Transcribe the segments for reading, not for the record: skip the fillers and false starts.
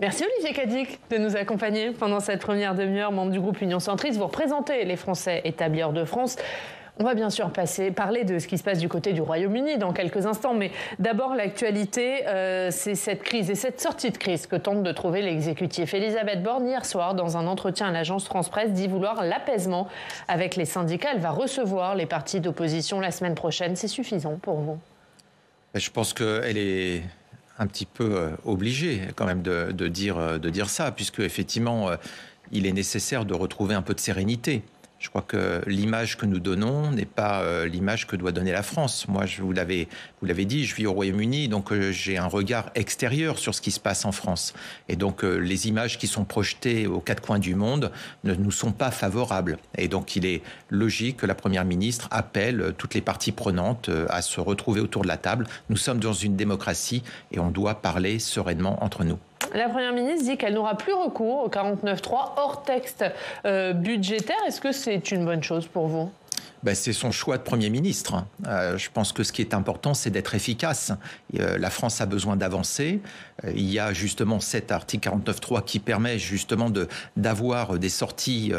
Merci Olivier Cadic de nous accompagner pendant cette première demi-heure, membre du groupe Union Centriste. Vous représentez les Français établis hors de France. On va bien sûr parler de ce qui se passe du côté du Royaume-Uni dans quelques instants. Mais d'abord, l'actualité, c'est cette crise et cette sortie de crise que tente de trouver l'exécutif. Elisabeth Borne, hier soir, dans un entretien à l'agence France-Presse, dit vouloir l'apaisement avec les syndicats. Elle va recevoir les partis d'opposition la semaine prochaine. C'est suffisant pour vous? Je pense qu'elle est un petit peu obligée quand même de dire ça, puisque effectivement, il est nécessaire de retrouver un peu de sérénité. Je crois que l'image que nous donnons n'est pas l'image que doit donner la France. Moi, vous l'avez dit, je vis au Royaume-Uni, donc j'ai un regard extérieur sur ce qui se passe en France. Et donc, les images qui sont projetées aux quatre coins du monde ne nous sont pas favorables. Et donc, il est logique que la Première ministre appelle toutes les parties prenantes à se retrouver autour de la table. Nous sommes dans une démocratie et on doit parler sereinement entre nous. La Première ministre dit qu'elle n'aura plus recours au 49.3 hors texte budgétaire. Est-ce que c'est une bonne chose pour vous ? C'est son choix de Premier ministre. Je pense que ce qui est important, c'est d'être efficace. La France a besoin d'avancer. Il y a justement cet article 49.3 qui permet justement d'avoir des sorties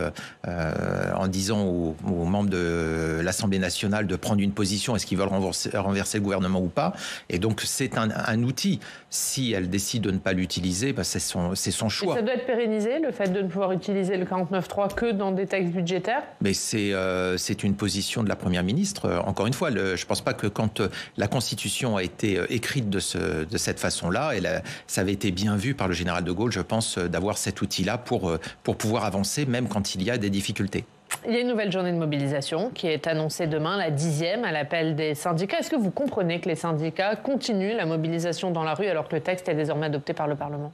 en disant aux membres de l'Assemblée nationale de prendre une position, est-ce qu'ils veulent renverser le gouvernement ou pas. Et donc c'est un outil. Si elle décide de ne pas l'utiliser, c'est son choix. Et ça doit être pérennisé, le fait de ne pouvoir utiliser le 49.3 que dans des textes budgétaires ? Mais c'est une position de la Première ministre. Encore une fois, je ne pense pas que quand la Constitution a été écrite de cette façon-là, ça avait été bien vu par le général de Gaulle, je pense, d'avoir cet outil-là pour pouvoir avancer, même quand il y a des difficultés. Il y a une nouvelle journée de mobilisation qui est annoncée demain, la 10e, à l'appel des syndicats. Est-ce que vous comprenez que les syndicats continuent la mobilisation dans la rue alors que le texte est désormais adopté par le Parlement ?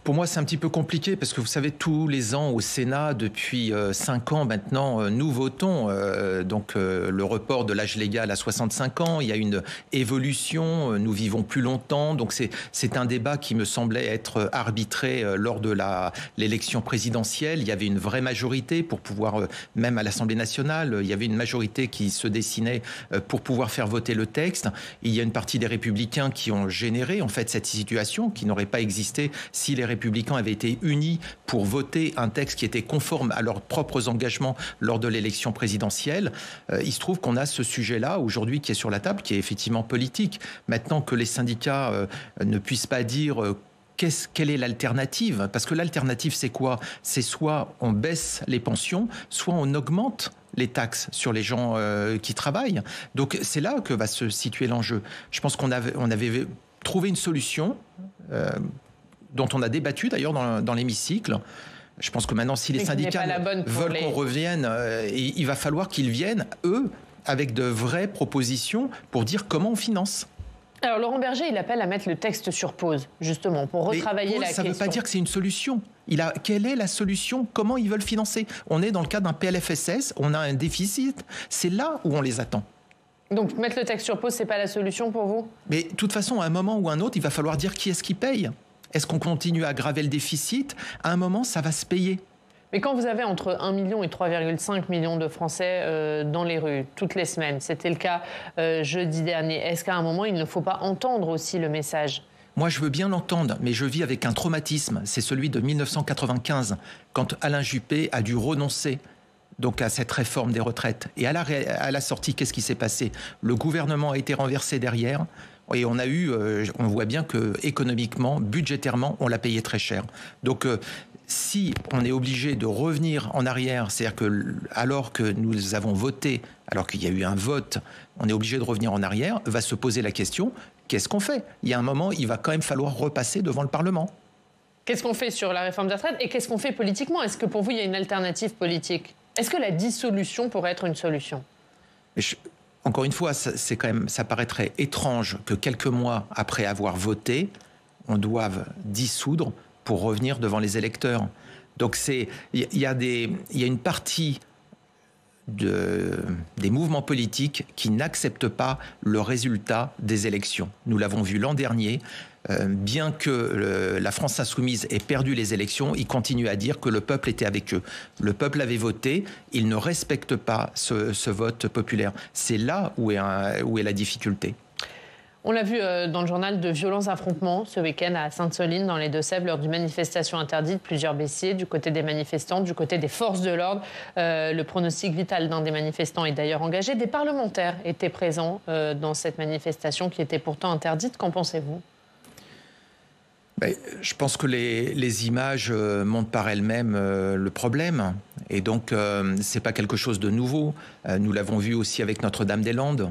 Pour moi, c'est un petit peu compliqué parce que vous savez, tous les ans au Sénat, depuis 5 ans maintenant, nous votons le report de l'âge légal à 65 ans. Il y a une évolution, nous vivons plus longtemps. Donc c'est un débat qui me semblait être arbitré lors de l'élection présidentielle. Il y avait une vraie majorité pour pouvoir, même à l'Assemblée nationale, il y avait une majorité qui se dessinait pour pouvoir faire voter le texte. Il y a une partie des Républicains qui ont généré en fait cette situation qui n'aurait pas existé si les Républicains avaient été unis pour voter un texte qui était conforme à leurs propres engagements lors de l'élection présidentielle. Il se trouve qu'on a ce sujet-là aujourd'hui qui est sur la table, qui est effectivement politique. Maintenant que les syndicats ne puissent pas dire quelle est l'alternative ? Parce que l'alternative, c'est quoi ? C'est soit on baisse les pensions, soit on augmente les taxes sur les gens qui travaillent. Donc c'est là que va se situer l'enjeu. Je pense qu'on avait trouvé une solution dont on a débattu d'ailleurs dans l'hémicycle. Je pense que maintenant, si les syndicats veulent qu'on revienne, il va falloir qu'ils viennent, eux, avec de vraies propositions pour dire comment on finance. Alors Laurent Berger, il appelle à mettre le texte sur pause, justement, pour retravailler la question. Ça ne veut pas dire que c'est une solution. Quelle est la solution ? Comment ils veulent financer ? On est dans le cadre d'un PLFSS, on a un déficit, c'est là où on les attend. Donc mettre le texte sur pause, c'est pas la solution pour vous ? Mais de toute façon, à un moment ou à un autre, il va falloir dire qui est-ce qui paye. Est-ce qu'on continue à aggraver le déficit ? À un moment, ça va se payer. Mais quand vous avez entre 1 million et 3,5 millions de Français dans les rues toutes les semaines, c'était le cas jeudi dernier, est-ce qu'à un moment, il ne faut pas entendre aussi le message ? Moi, je veux bien l'entendre, mais je vis avec un traumatisme. C'est celui de 1995, quand Alain Juppé a dû renoncer à cette réforme des retraites. Et à la sortie, qu'est-ce qui s'est passé ? Le gouvernement a été renversé derrière. Et on voit bien que économiquement, budgétairement, on l'a payé très cher. Donc, si on est obligé de revenir en arrière, c'est-à-dire que alors que nous avons voté, alors qu'il y a eu un vote, on est obligé de revenir en arrière, va se poser la question, qu'est-ce qu'on fait ? Il y a un moment, il va quand même falloir repasser devant le Parlement. Qu'est-ce qu'on fait sur la réforme des retraites et qu'est-ce qu'on fait politiquement ? Est-ce que pour vous, il y a une alternative politique ? Est-ce que la dissolution pourrait être une solution ? Encore une fois, ça paraîtrait étrange que quelques mois après avoir voté, on doive dissoudre pour revenir devant les électeurs. Donc il y a une partie des mouvements politiques qui n'acceptent pas le résultat des élections. Nous l'avons vu l'an dernier. Bien que la France insoumise ait perdu les élections, ils continuent à dire que le peuple était avec eux. Le peuple avait voté, ils ne respectent pas ce vote populaire. C'est là où est la difficulté. On l'a vu dans le journal, de violents affrontements ce week-end à Sainte-Soline, dans les Deux-Sèvres, lors d'une manifestation interdite. Plusieurs blessés du côté des manifestants, du côté des forces de l'ordre. Le pronostic vital d'un des manifestants est d'ailleurs engagé. Des parlementaires étaient présents dans cette manifestation qui était pourtant interdite. Qu'en pensez-vous ? Je pense que les images montrent par elles-mêmes le problème. Et donc, ce n'est pas quelque chose de nouveau. Nous l'avons vu aussi avec Notre-Dame-des-Landes.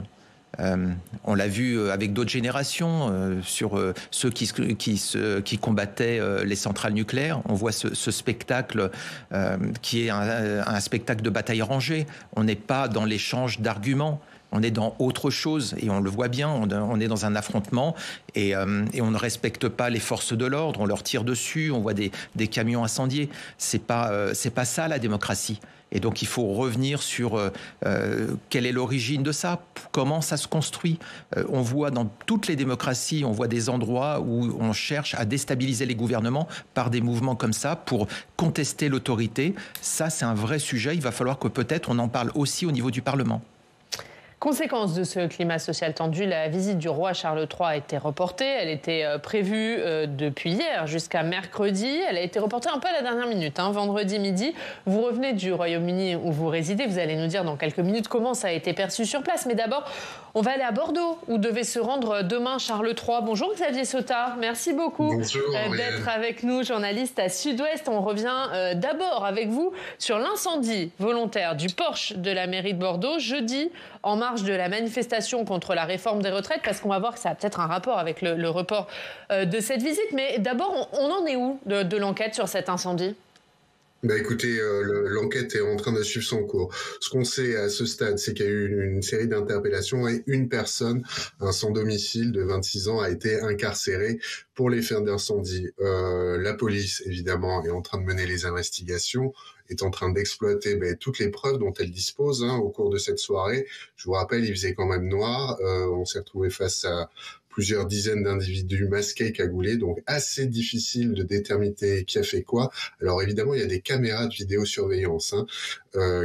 On l'a vu avec d'autres générations, sur ceux qui combattaient les centrales nucléaires. On voit ce spectacle qui est un spectacle de bataille rangée. On n'est pas dans l'échange d'arguments. On est dans autre chose et on le voit bien, on est dans un affrontement et on ne respecte pas les forces de l'ordre, on leur tire dessus, on voit des camions incendiés. C'est pas ça la démocratie. Et donc il faut revenir sur quelle est l'origine de ça, comment ça se construit. On voit dans toutes les démocraties, on voit des endroits où on cherche à déstabiliser les gouvernements par des mouvements comme ça pour contester l'autorité. Ça, c'est un vrai sujet. Il va falloir que peut-être on en parle aussi au niveau du Parlement. Conséquence de ce climat social tendu, la visite du roi Charles III a été reportée. Elle était prévue depuis hier jusqu'à mercredi. Elle a été reportée un peu à la dernière minute, vendredi midi. Vous revenez du Royaume-Uni où vous résidez. Vous allez nous dire dans quelques minutes comment ça a été perçu sur place. Mais d'abord, on va aller à Bordeaux où devait se rendre demain Charles III. Bonjour Xavier Sautat. Merci beaucoup d'être avec nous, journaliste à Sud-Ouest. On revient d'abord avec vous sur l'incendie volontaire du Porsche de la mairie de Bordeaux jeudi en marge de la manifestation contre la réforme des retraites, parce qu'on va voir que ça a peut-être un rapport avec le report de cette visite. Mais d'abord, on en est où de l'enquête sur cet incendie ? Écoutez, l'enquête est en train de suivre son cours. Ce qu'on sait à ce stade, c'est qu'il y a eu une série d'interpellations et une personne, un sans domicile de 26 ans, a été incarcérée pour les faits d'incendie. La police, évidemment, est en train de mener les investigations, est en train d'exploiter toutes les preuves dont elle dispose au cours de cette soirée. Je vous rappelle, il faisait quand même noir. On s'est retrouvé face à plusieurs dizaines d'individus masqués, cagoulés, donc assez difficile de déterminer qui a fait quoi. Alors évidemment, il y a des caméras de vidéosurveillance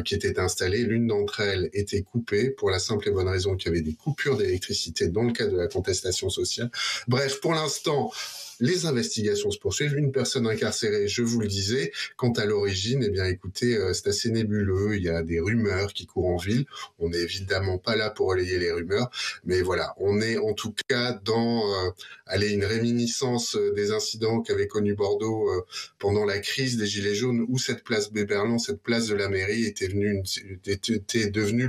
qui étaient installées. L'une d'entre elles était coupée pour la simple et bonne raison qu'il y avait des coupures d'électricité dans le cadre de la contestation sociale. Bref, pour l'instant, les investigations se poursuivent. Une personne incarcérée, je vous le disais. Quant à l'origine, écoutez, c'est assez nébuleux. Il y a des rumeurs qui courent en ville. On n'est évidemment pas là pour relayer les rumeurs. Mais voilà, on est en tout cas dans une réminiscence des incidents qu'avait connu Bordeaux pendant la crise des Gilets jaunes, où cette place Béberlan, cette place de la mairie, était devenue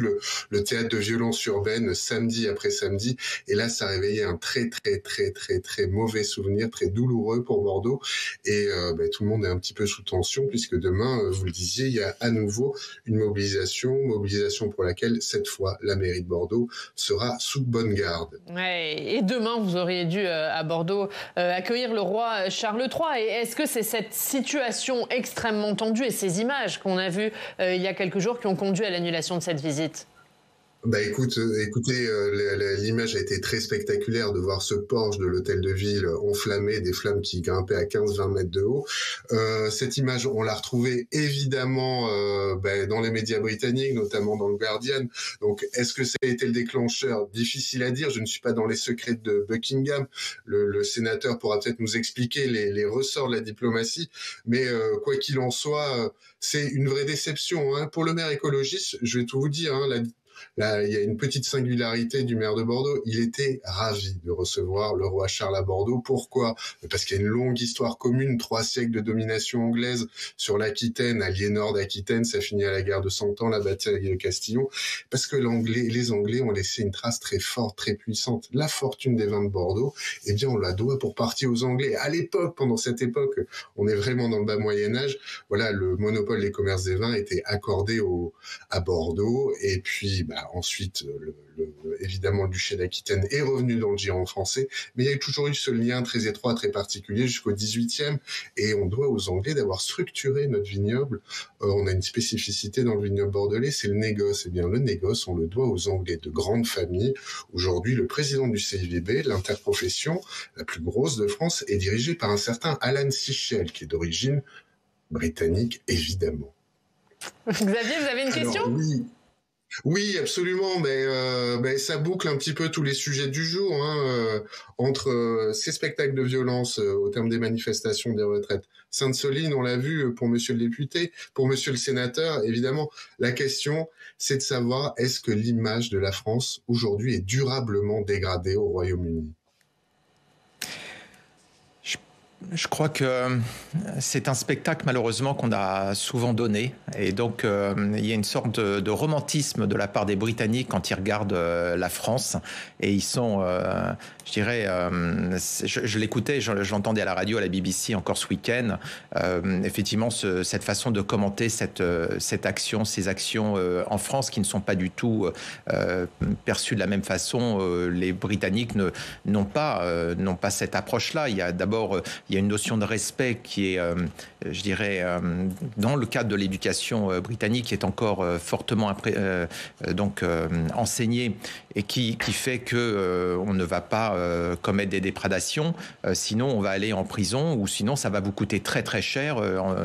le théâtre de violences urbaines samedi après samedi. Et là, ça réveillait un très, très, très, très, très mauvais souvenir, très douloureux pour Bordeaux. Et tout le monde est un petit peu sous tension, puisque demain, vous le disiez, il y a à nouveau une mobilisation pour laquelle, cette fois, la mairie de Bordeaux sera sous bonne garde. Ouais, et demain, vous auriez dû, à Bordeaux, accueillir le roi Charles III. Et est-ce que c'est cette situation extrêmement tendue et ces images qu'on a vues il y a quelques jours qui ont conduit à l'annulation de cette visite ? Écoutez, l'image a été très spectaculaire de voir ce Porsche de l'hôtel de ville enflammé, des flammes qui grimpaient à 15-20 mètres de haut. Cette image, on l'a retrouvée évidemment dans les médias britanniques, notamment dans le Guardian. Donc, est-ce que ça a été le déclencheur ? Difficile à dire. Je ne suis pas dans les secrets de Buckingham. Le sénateur pourra peut-être nous expliquer les ressorts de la diplomatie. Mais quoi qu'il en soit, c'est une vraie déception. Pour le maire écologiste, je vais tout vous dire. Là, il y a une petite singularité du maire de Bordeaux. Il était ravi de recevoir le roi Charles à Bordeaux. Pourquoi ? Parce qu'il y a une longue histoire commune, 3 siècles de domination anglaise sur l'Aquitaine, Aliénor d'Aquitaine, ça finit à la guerre de 100 ans, la bataille de Castillon. Parce que les Anglais ont laissé une trace très forte, très puissante. La fortune des vins de Bordeaux, on la doit pour partie aux Anglais. À l'époque, pendant cette époque, on est vraiment dans le bas Moyen-Âge. Voilà, le monopole des commerces des vins était accordé à Bordeaux. Et puis, ensuite, évidemment, le duché d'Aquitaine est revenu dans le giron français, mais il y a toujours eu ce lien très étroit, très particulier jusqu'au XVIIIe, et on doit aux Anglais d'avoir structuré notre vignoble. On a une spécificité dans le vignoble bordelais, c'est le négoce. Le négoce, on le doit aux Anglais de grandes familles. Aujourd'hui, le président du CIVB, l'interprofession la plus grosse de France, est dirigé par un certain Alan Sichel, qui est d'origine britannique, évidemment. Xavier, vous avez une question ? Oui. Oui, absolument, mais ça boucle un petit peu tous les sujets du jour, hein, entre ces spectacles de violence au terme des manifestations des retraites. Sainte-Soline, on l'a vu pour monsieur le député, pour monsieur le sénateur, évidemment. La question, c'est de savoir est-ce que l'image de la France aujourd'hui est durablement dégradée au Royaume-Uni? Je crois que c'est un spectacle malheureusement qu'on a souvent donné et donc il y a une sorte de romantisme de la part des Britanniques quand ils regardent la France et ils sont, je dirais, je l'écoutais, je l'entendais à la radio, à la BBC encore ce week-end, effectivement cette façon de commenter cette action, ces actions en France qui ne sont pas du tout perçues de la même façon. Les Britanniques n'ont pas cette approche-là. Il y a d'abord il y a une notion de respect qui est, je dirais, dans le cadre de l'éducation britannique, qui est encore fortement enseignée et qui fait que on ne va pas commettre des déprédations. Sinon, on va aller en prison ou sinon, ça va vous coûter très très cher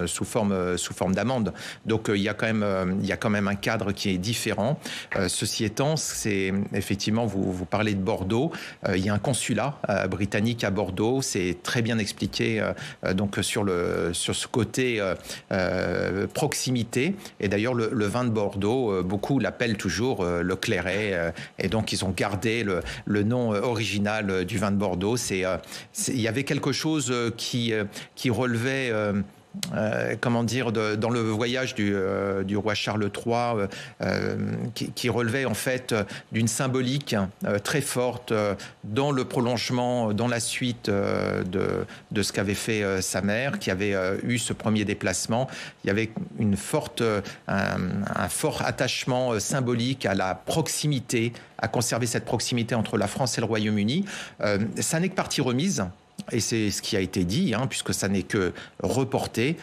sous forme d'amende. Donc, il y a quand même un cadre qui est différent. Ceci étant, c'est effectivement, vous parlez de Bordeaux. Il y a un consulat britannique à Bordeaux. C'est très bien expliqué donc sur ce côté proximité. Et d'ailleurs, le vin de Bordeaux, beaucoup l'appellent toujours le Clairet. Et donc, ils ont gardé le nom original du vin de Bordeaux. Il y avait quelque chose qui relevait... comment dire, dans le voyage du roi Charles III, qui relevait en fait d'une symbolique très forte dans le prolongement, dans la suite de ce qu'avait fait sa mère, qui avait eu ce premier déplacement. Il y avait un fort attachement symbolique à la proximité, à conserver cette proximité entre la France et le Royaume-Uni. Ça n'est que partie remise. Et c'est ce qui a été dit, puisque ça n'est que reporté.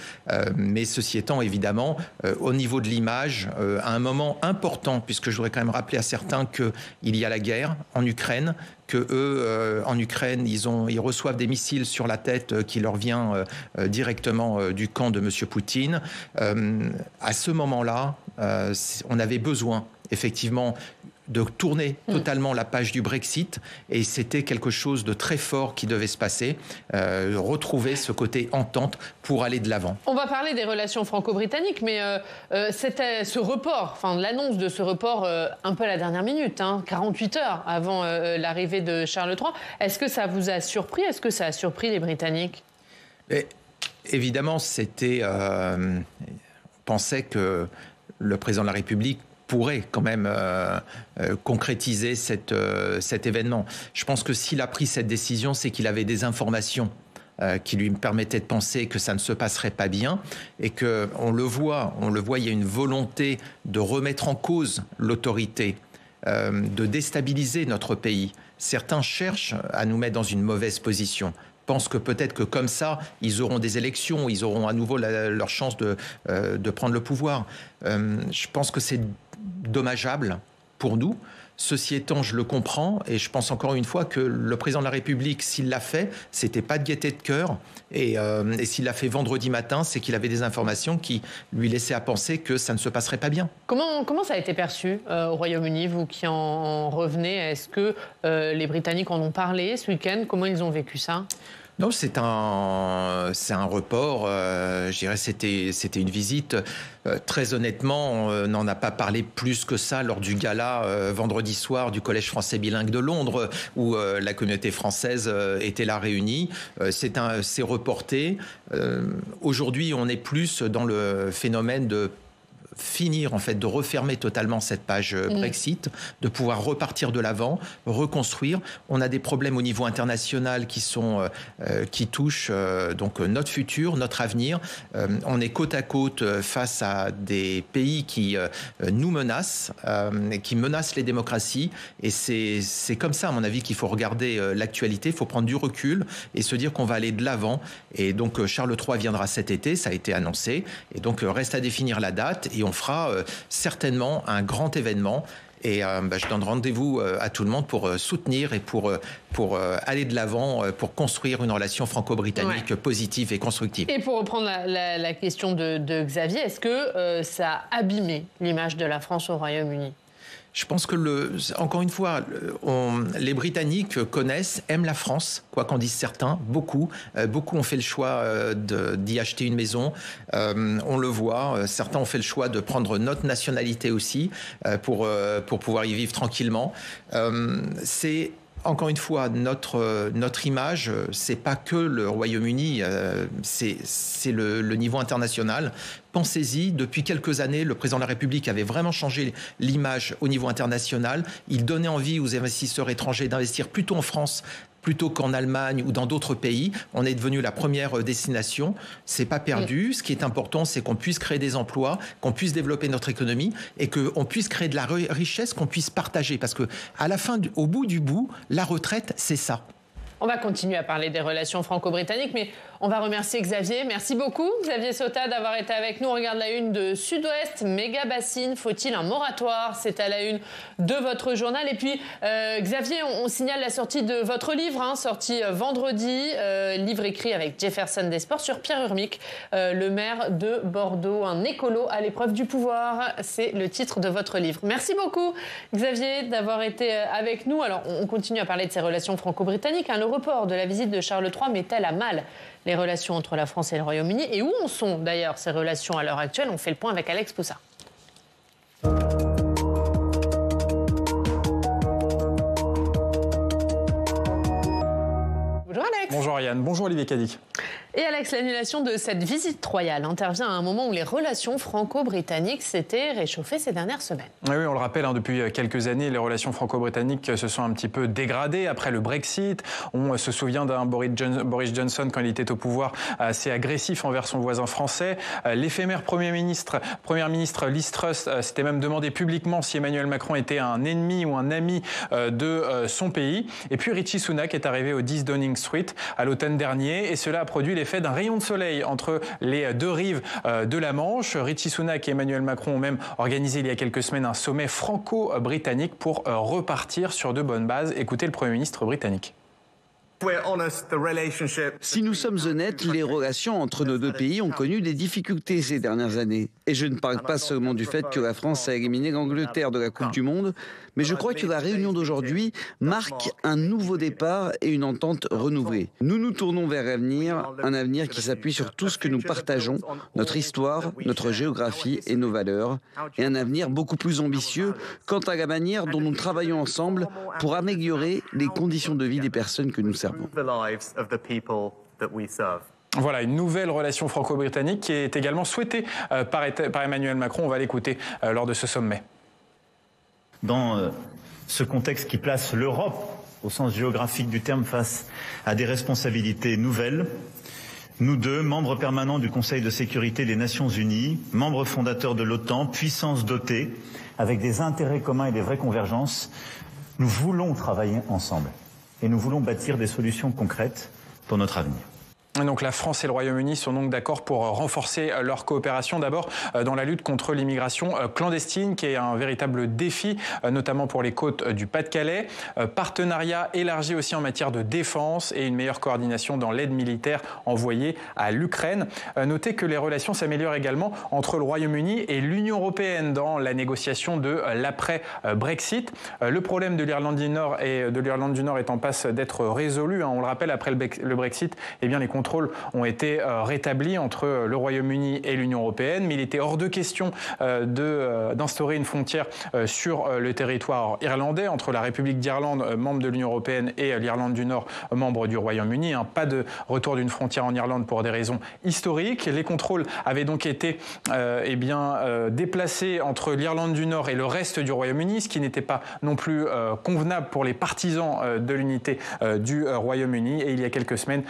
Mais ceci étant, évidemment, au niveau de l'image, à un moment important, puisque je voudrais quand même rappeler à certains qu'il y a la guerre en Ukraine, que eux, en Ukraine, ils reçoivent des missiles sur la tête qui leur vient directement du camp de M. Poutine. À ce moment-là, on avait besoin, effectivement, de tourner totalement la page du Brexit, et c'était quelque chose de très fort qui devait se passer, retrouver ce côté entente pour aller de l'avant. On va parler des relations franco-britanniques, mais c'était ce report, enfin l'annonce de ce report un peu à la dernière minute, 48 heures avant l'arrivée de Charles III. Est-ce que ça vous a surpris? Est-ce que ça a surpris les Britanniques? Évidemment, on pensait que le président de la République pourrait quand même concrétiser cet événement. Je pense que s'il a pris cette décision, c'est qu'il avait des informations qui lui permettaient de penser que ça ne se passerait pas bien et qu'on le voit, il y a une volonté de remettre en cause l'autorité, de déstabiliser notre pays. Certains cherchent à nous mettre dans une mauvaise position. Pensent que peut-être que comme ça, ils auront des élections, ils auront à nouveau leur chance de prendre le pouvoir. Je pense que c'est dommageable pour nous. Ceci étant, je le comprends et je pense encore une fois que le président de la République, s'il l'a fait, c'était pas de gaieté de cœur et s'il l'a fait vendredi matin, c'est qu'il avait des informations qui lui laissaient à penser que ça ne se passerait pas bien. Comment ça a été perçu au Royaume-Uni, vous qui en revenez? Est-ce que les Britanniques en ont parlé ce week-end? Comment ils ont vécu ça? Non, c'est un report. Je dirais c'était une visite. Très honnêtement, on n'en a pas parlé plus que ça lors du gala vendredi soir du Collège français bilingue de Londres, où la communauté française était là réunie. C'est reporté. Aujourd'hui, on est plus dans le phénomène de finir, en fait, de refermer totalement cette page Brexit, de pouvoir repartir de l'avant, reconstruire. On a des problèmes au niveau international qui touchent donc notre futur, notre avenir. On est côte à côte face à des pays qui nous menacent, qui menacent les démocraties. Et c'est comme ça, à mon avis, qu'il faut regarder l'actualité. Il faut prendre du recul et se dire qu'on va aller de l'avant. Et donc, Charles III viendra cet été, ça a été annoncé. Et donc, reste à définir la date et on fera certainement un grand événement. Et je donne rendez-vous à tout le monde pour soutenir et pour aller de l'avant, pour construire une relation franco-britannique positive et constructive. Et pour reprendre la question de Xavier, est-ce que ça a abîmé l'image de la France au Royaume-Uni ? Je pense que, encore une fois, les Britanniques connaissent, aiment la France, quoi qu'en disent certains, beaucoup. Beaucoup ont fait le choix d'y acheter une maison. On le voit, certains ont fait le choix de prendre notre nationalité aussi pour pouvoir y vivre tranquillement. C'est... Encore une fois, notre image, c'est pas que le Royaume-Uni, c'est le niveau international. Pensez-y, depuis quelques années, le président de la République avait vraiment changé l'image au niveau international. Il donnait envie aux investisseurs étrangers d'investir plutôt en France plutôt qu'en Allemagne ou dans d'autres pays. On est devenu la première destination. C'est pas perdu. Ce qui est important, c'est qu'on puisse créer des emplois, qu'on puisse développer notre économie et qu'on puisse créer de la richesse qu'on puisse partager. Parce que à la fin, au bout du bout, la retraite, c'est ça. On va continuer à parler des relations franco-britanniques, mais on va remercier Xavier. Merci beaucoup, Xavier Sautat, d'avoir été avec nous. On regarde la une de Sud-Ouest, méga bassine. Faut-il un moratoire? C'est à la une de votre journal. Et puis, Xavier, on signale la sortie de votre livre, sorti vendredi. Livre écrit avec Jefferson Desports sur Pierre Urmic, le maire de Bordeaux, un écolo à l'épreuve du pouvoir. C'est le titre de votre livre. Merci beaucoup, Xavier, d'avoir été avec nous. Alors, on continue à parler de ces relations franco-britanniques. Le report de la visite de Charles III met-elle à mal les relations entre la France et le Royaume-Uni? Et où en sont d'ailleurs ces relations à l'heure actuelle? On fait le point avec Alex Poussa. Bonjour Alex. Bonjour Ariane, bonjour Olivier Cadic. Et Alex, l'annulation de cette visite royale intervient à un moment où les relations franco-britanniques s'étaient réchauffées ces dernières semaines. Oui, on le rappelle, depuis quelques années, les relations franco-britanniques se sont un petit peu dégradées après le Brexit. On se souvient d'un Boris Johnson, quand il était au pouvoir, assez agressif envers son voisin français. L'éphémère Première ministre Liz Truss s'était même demandé publiquement si Emmanuel Macron était un ennemi ou un ami de son pays. Et puis Rishi Sunak est arrivé au 10 Downing Street à l'automne dernier et cela a produit l'effet d'un rayon de soleil entre les deux rives de la Manche. Rishi Sunak et Emmanuel Macron ont même organisé il y a quelques semaines un sommet franco-britannique pour repartir sur de bonnes bases. Écoutez le Premier ministre britannique. Si nous sommes honnêtes, les relations entre nos deux pays ont connu des difficultés ces dernières années. Et je ne parle pas seulement du fait que la France a éliminé l'Angleterre de la Coupe du Monde, mais je crois que la réunion d'aujourd'hui marque un nouveau départ et une entente renouvelée. Nous nous tournons vers l'avenir, un avenir qui s'appuie sur tout ce que nous partageons, notre histoire, notre géographie et nos valeurs, et un avenir beaucoup plus ambitieux quant à la manière dont nous travaillons ensemble pour améliorer les conditions de vie des personnes que nous servons. Voilà, une nouvelle relation franco-britannique qui est également souhaitée par Emmanuel Macron. On va l'écouter lors de ce sommet. Dans ce contexte qui place l'Europe, au sens géographique du terme, face à des responsabilités nouvelles, nous deux, membres permanents du Conseil de sécurité des Nations Unies, membres fondateurs de l'OTAN, puissance dotée, avec des intérêts communs et des vraies convergences, nous voulons travailler ensemble. Et nous voulons bâtir des solutions concrètes pour notre avenir. Donc la France et le Royaume-Uni sont donc d'accord pour renforcer leur coopération. D'abord dans la lutte contre l'immigration clandestine, qui est un véritable défi, notamment pour les côtes du Pas-de-Calais. Partenariat élargi aussi en matière de défense et une meilleure coordination dans l'aide militaire envoyée à l'Ukraine. Notez que les relations s'améliorent également entre le Royaume-Uni et l'Union européenne dans la négociation de l'après-Brexit. Le problème de l'Irlande du Nord est en passe d'être résolu. On le rappelle, après le Brexit, eh bien les contrôles ont été rétablis entre le Royaume-Uni et l'Union européenne, mais il était hors de question d'instaurer une frontière sur le territoire irlandais entre la République d'Irlande, membre de l'Union européenne, et l'Irlande du Nord, membre du Royaume-Uni. Pas de retour d'une frontière en Irlande pour des raisons historiques. Les contrôles avaient donc été déplacés entre l'Irlande du Nord et le reste du Royaume-Uni, ce qui n'était pas non plus convenable pour les partisans de l'unité du Royaume-Uni. Et il y a quelques semaines,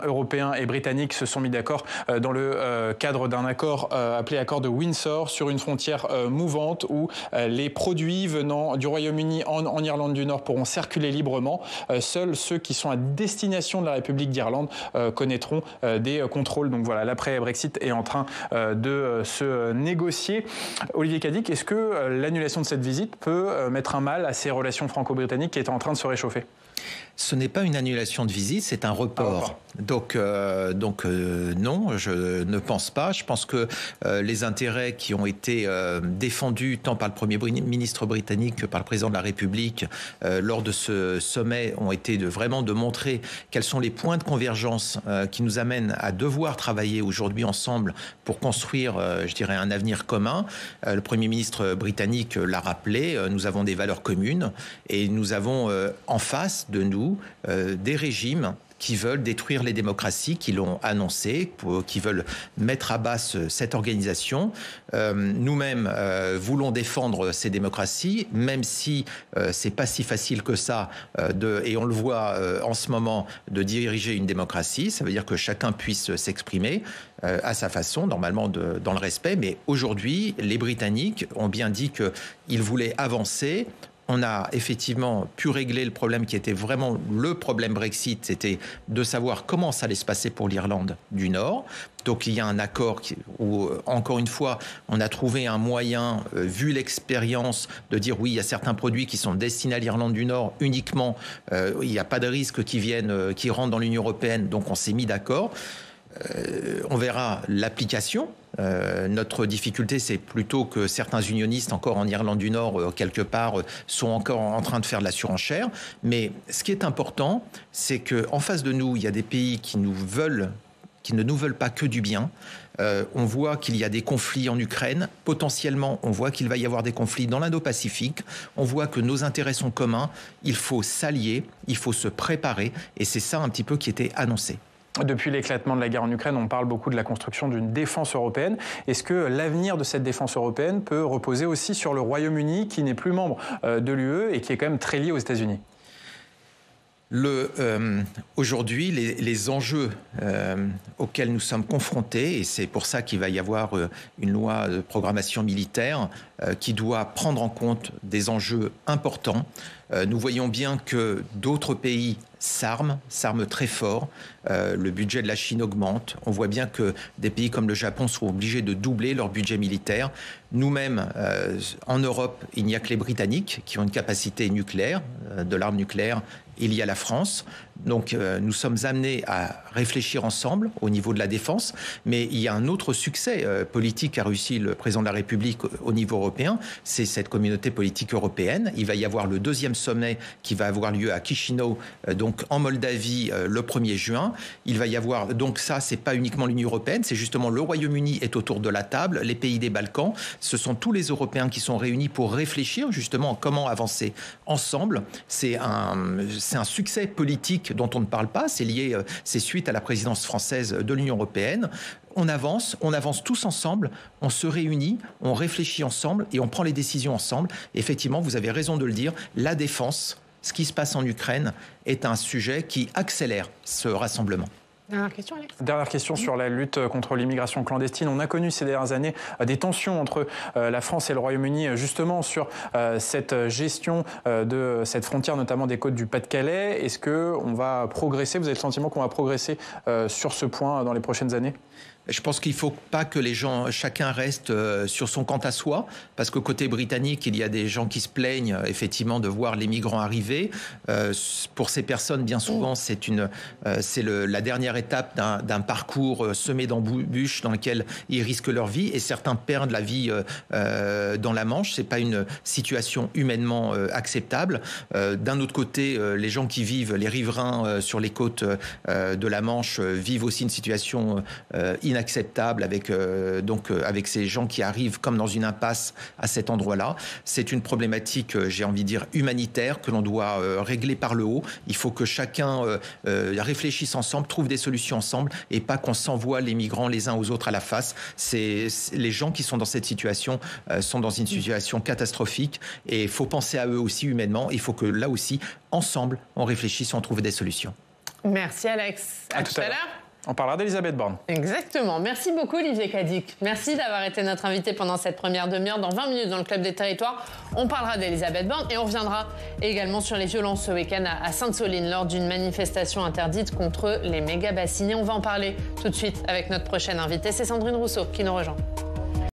Européens et Britanniques se sont mis d'accord dans le cadre d'un accord appelé accord de Windsor sur une frontière mouvante où les produits venant du Royaume-Uni en Irlande du Nord pourront circuler librement. Seuls ceux qui sont à destination de la République d'Irlande connaîtront des contrôles. Donc voilà, l'après-Brexit est en train de se négocier. Olivier Cadic, est-ce que l'annulation de cette visite peut mettre un mal à ces relations franco-britanniques qui étaient en train de se réchauffer ? Ce n'est pas une annulation de visite, c'est un report. Donc non, je ne pense pas. Je pense que les intérêts qui ont été défendus tant par le Premier ministre britannique que par le Président de la République lors de ce sommet ont été vraiment de montrer quels sont les points de convergence qui nous amènent à devoir travailler aujourd'hui ensemble pour construire, je dirais, un avenir commun. Le Premier ministre britannique l'a rappelé, nous avons des valeurs communes et nous avons en face de nous des régimes qui veulent détruire les démocraties, qui l'ont annoncé, qui veulent mettre à bas cette organisation. Nous-mêmes voulons défendre ces démocraties, même si c'est pas si facile que ça, et on le voit en ce moment, de diriger une démocratie. Ça veut dire que chacun puisse s'exprimer à sa façon, normalement dans le respect. Mais aujourd'hui, les Britanniques ont bien dit qu'ils voulaient avancer. On a effectivement pu régler le problème qui était vraiment le problème Brexit, c'était de savoir comment ça allait se passer pour l'Irlande du Nord. Donc il y a un accord où, encore une fois, on a trouvé un moyen, vu l'expérience, de dire oui, il y a certains produits qui sont destinés à l'Irlande du Nord uniquement, il n'y a pas de risque qui rentrent dans l'Union européenne, donc on s'est mis d'accord. On verra l'application. Notre difficulté, c'est plutôt que certains unionistes, encore en Irlande du Nord, quelque part, sont encore en train de faire de la surenchère. Mais ce qui est important, c'est qu'en face de nous, il y a des pays qui ne nous veulent pas que du bien. On voit qu'il y a des conflits en Ukraine. Potentiellement, on voit qu'il va y avoir des conflits dans l'Indo-Pacifique. On voit que nos intérêts sont communs. Il faut s'allier, il faut se préparer. Et c'est ça un petit peu qui était annoncé. Depuis l'éclatement de la guerre en Ukraine, on parle beaucoup de la construction d'une défense européenne. Est-ce que l'avenir de cette défense européenne peut reposer aussi sur le Royaume-Uni, qui n'est plus membre de l'UE et qui est quand même très lié aux États-Unis ? Aujourd'hui, les enjeux auxquels nous sommes confrontés, et c'est pour ça qu'il va y avoir une loi de programmation militaire qui doit prendre en compte des enjeux importants. Nous voyons bien que d'autres pays s'arment très fort. Le budget de la Chine augmente. On voit bien que des pays comme le Japon sont obligés de doubler leur budget militaire. Nous-mêmes, en Europe, il n'y a que les Britanniques qui ont une capacité nucléaire, de l'arme nucléaire. Il y a la France. Donc nous sommes amenés à réfléchir ensemble au niveau de la défense. Mais il y a un autre succès politique qu'a réussi le président de la République au niveau européen. C'est cette communauté politique européenne. Il va y avoir le deuxième sommet qui va avoir lieu à Chisinau, donc en Moldavie, le 1er juin. Il va y avoir, donc ça, c'est pas uniquement l'Union européenne, c'est justement le Royaume-Uni est autour de la table, les pays des Balkans. Ce sont tous les Européens qui sont réunis pour réfléchir justement comment avancer ensemble. C'est un succès politique dont on ne parle pas. C'est suite à la présidence française de l'Union européenne. On avance tous ensemble, on se réunit, on réfléchit ensemble et on prend les décisions ensemble. Et effectivement, vous avez raison de le dire, la défense, ce qui se passe en Ukraine, est un sujet qui accélère ce rassemblement. Dernière question, Alex. Dernière question sur la lutte contre l'immigration clandestine. On a connu ces dernières années des tensions entre la France et le Royaume-Uni, justement sur cette gestion de cette frontière, notamment des côtes du Pas-de-Calais. Est-ce qu'on va progresser ? Vous avez le sentiment qu'on va progresser sur ce point dans les prochaines années ? Je pense qu'il ne faut pas que chacun reste sur son quant à soi, parce que côté britannique, il y a des gens qui se plaignent effectivement de voir les migrants arriver. Pour ces personnes, bien souvent, c'est la dernière étape d'un parcours semé d'embûches dans lequel ils risquent leur vie, et certains perdent la vie dans la Manche. C'est pas une situation humainement acceptable. D'un autre côté, les gens qui vivent, les riverains sur les côtes de la Manche vivent aussi une situation inacceptable avec ces gens qui arrivent comme dans une impasse à cet endroit-là. C'est une problématique, j'ai envie de dire, humanitaire que l'on doit régler par le haut. Il faut que chacun réfléchisse ensemble, trouve des solutions ensemble et pas qu'on s'envoie les migrants les uns aux autres à la face. Les gens qui sont dans cette situation sont dans une situation catastrophique et il faut penser à eux aussi humainement. Il faut que là aussi, ensemble, on réfléchisse et on trouve des solutions. Merci Alex. À tout à l'heure. On parlera d'Elisabeth Borne. Exactement. Merci beaucoup Olivier Cadic. Merci d'avoir été notre invité pendant cette première demi-heure. Dans 20 minutes dans le Club des Territoires, on parlera d'Elisabeth Borne et on reviendra également sur les violences ce week-end à Sainte-Soline lors d'une manifestation interdite contre les méga-bassiniers. On va en parler tout de suite avec notre prochaine invitée. C'est Sandrine Rousseau qui nous rejoint.